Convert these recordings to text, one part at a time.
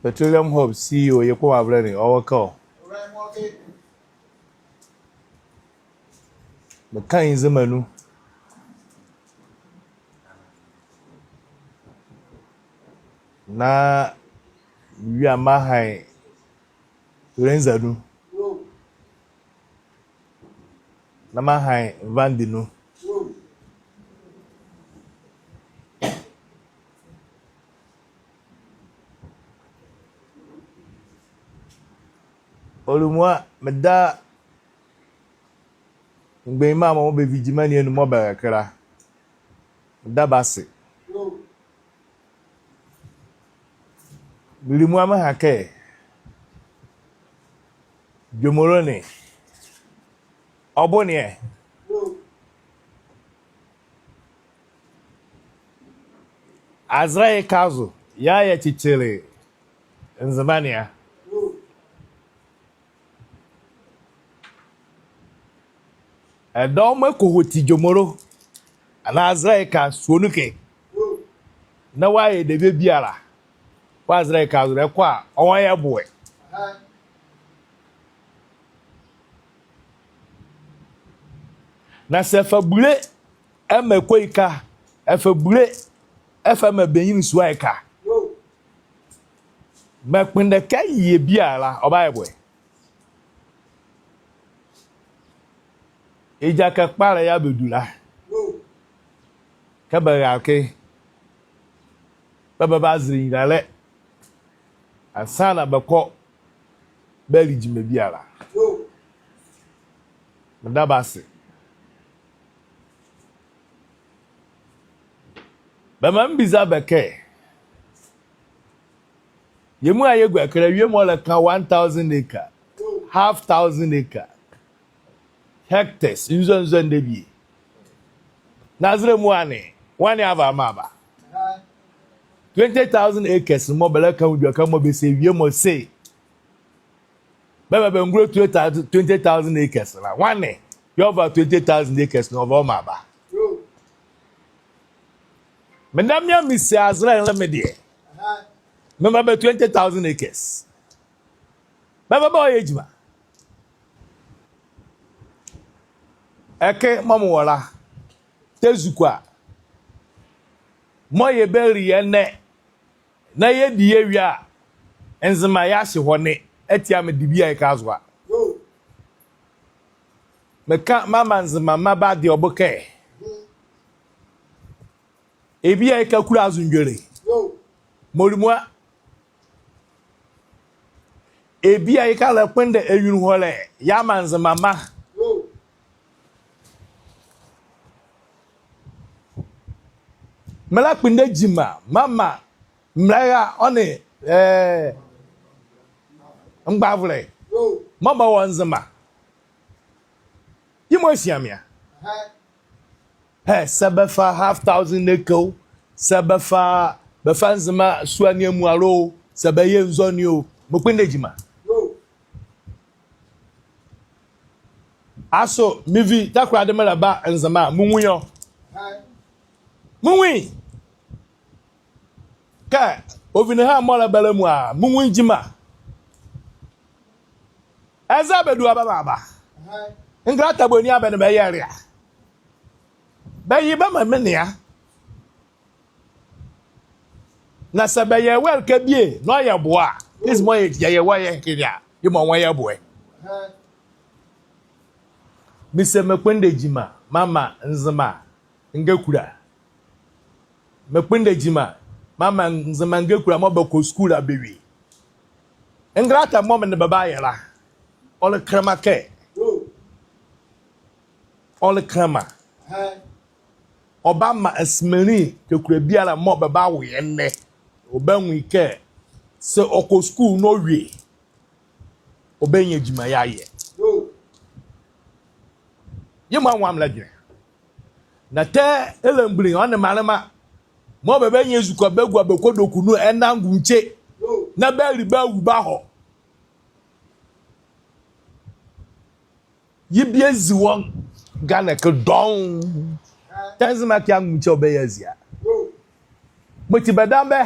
Petroleum Hub CEO Yeko Awulae Kwasi Amakyi Zamanu na wi amahan Renzanu na mahan Vandinu Olumwa meda ngbe ma mo be vigimani enu mo ba kra da base milimu ama hake jomorone obone Azrae kazo ya chichele nzamania Edom kohoti jomoro ana Azrae ka suonuke na waye de bebiara wa Azrae ka zo kwa onwa ya boe na sefa bule emekoika efa bule efa mabenyin suaika mapende ka ye biara oba boe Eja ka kpara ya bedula ka ba ke baba bazri ngale asana bako beli jime biara ndabase bama mbiza beke yemu ayegu akra wie mo la ka 1000 acre half thousand acre hectares inzo ndebi nazre muane wani ava maba 20,000 acres mo bele kan udwa kan mo be se wie mo say baba be ngro 20,000 acres la wani you over 20,000 acres no over maba mendamia mi se azra la medie mema be 20,000 acres baba ba oyejima Eke mamu wala tezukwa moye beri ene na ye die wia enzima ya hye hone etia me dibia ikazwa meka mama nzima maba de oboke ebia ikakura azundwere molimwa ebia ikala kwende enwunu hole ya manzima ma Mala kwinde jima mama mlaya one ngbavle mama wanzama yimo siamia sabafa half thousand acre sabafa befanzama suani muaro sabaye nzonio mokwinde jima aso mivi takwa de mala ba nzama munwuyo Munwi ka ovine ha mola belemu a munwi jima eza bedu ababa ngrata boni abene be yeria be yiba mamenia na sabaye wel ka bie no ye boa this moye ye waye kiria yimo won ye boe mise mekwende jima mama nzima ngekura mekwende jima mama nzima ngekura mo bako school abewi ngrata mom ne baba yela ole krama ke ole krama obama asmeni kekura biara mo baba wo yenne obanwu ike se oko school no wie obenya jima yaye yema wamla gire na te elembri one manema mo bebe nyezu ko begwa bekodoku nu enangu nche na beri ba wu ba ho yibie ziwon gana ke don tanzima kya nche obeyazia moti bedambe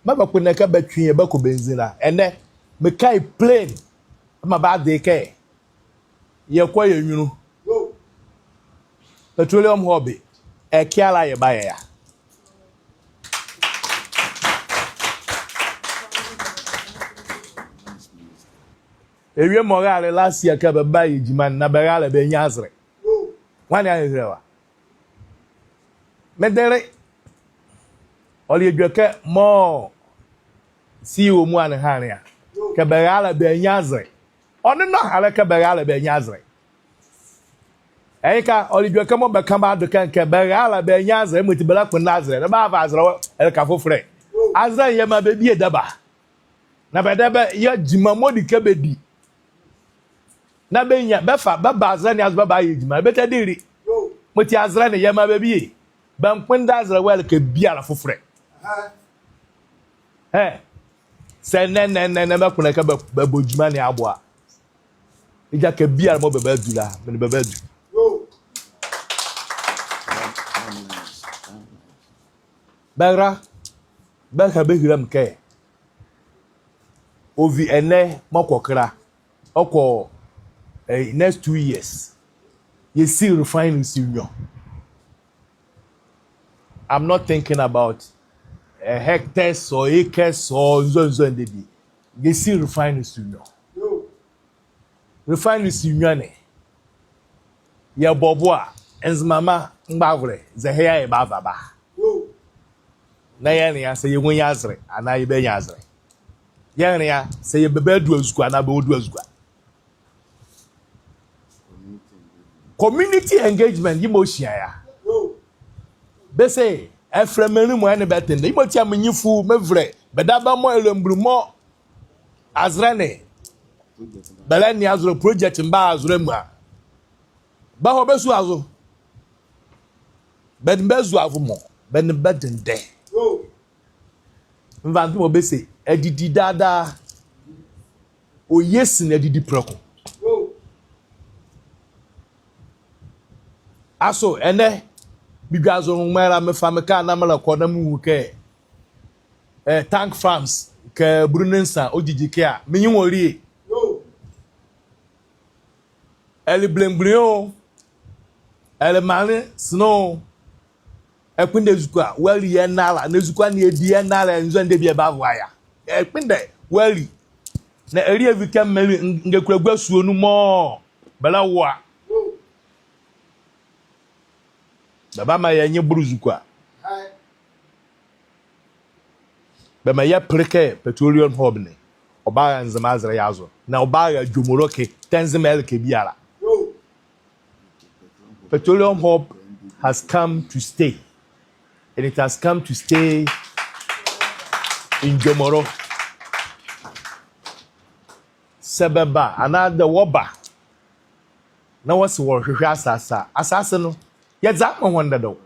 Mama kuneka betwi e bako benzina. Ene me kai plane. Ma ba de kai. Ye kwa ye nwunu. Petroleum Hub. E kiala ye ba ya. Ewie morale last year ka be ba ye jiman na berale be nyazre. Wani ayerewa. Medere oli edweke mo si wo mu an hane a ka berale be nyazre. Oni no hale ka berale be nyazre. Eka oli edweke mo be kamba do kan ka berale be nyazre mo ti bela kun nazre. Na ba va azre el ka fofre. Azre ye ma be bi edaba. Na be debe ye jima modi ka be di. Na be nya be fa be ba azre ni azba ba ye jima be tediri. Mo ti azre ni ye ma be bi. Ban kwenda azra wel ke biara fofre se ne ba kuna ka ba bojuma ni aboa ija ke biara mo beba dula me beba du bara ba ka be hiram ke ovi ene mokokra okọ next 2 years you see refining union. I'm not thinking about hectares or acres or so and the. You see refinery union. Refinery union. Ya boboa enzmama ngbavre ze heya e bavaba. Na ya ne ya se ye won yazre ana ye be yazre. Ya ne ya se ye bebe du azuku ana be odu azuku. Community engagement yimoshia ya. Bese efremenu mo ene betende imoti amenyifu mevre bedaba mo elembru mo azrene belani azro project mba azro mu a ba ho besu azo ben bezu avumo ben bedende mvantu mo bese edidi dada o yes na edidi preko aso ene bigwazo ngmara me fameka na mala kona mu ke tank farms ke brunensa ojijike a menyin wori ele blemblio ele mane snow ekpinde zukwa wali ye nala na zukwa na edi ye nala nzo nde bia ba waya ekpinde wali na eri evika meli ngekura gwasuo nu mo bala wa baba ma ya nye bruzukwa ba ma ya preke Petroleum Hub ne obaga nzema azra yazo na obaga jomoroke tenzemel ke biara. Petroleum Hub has come to stay, and it has come to stay in Jomoro. Sebeba another woba na wasi wo hwehwe asasa no ye za mo wonda do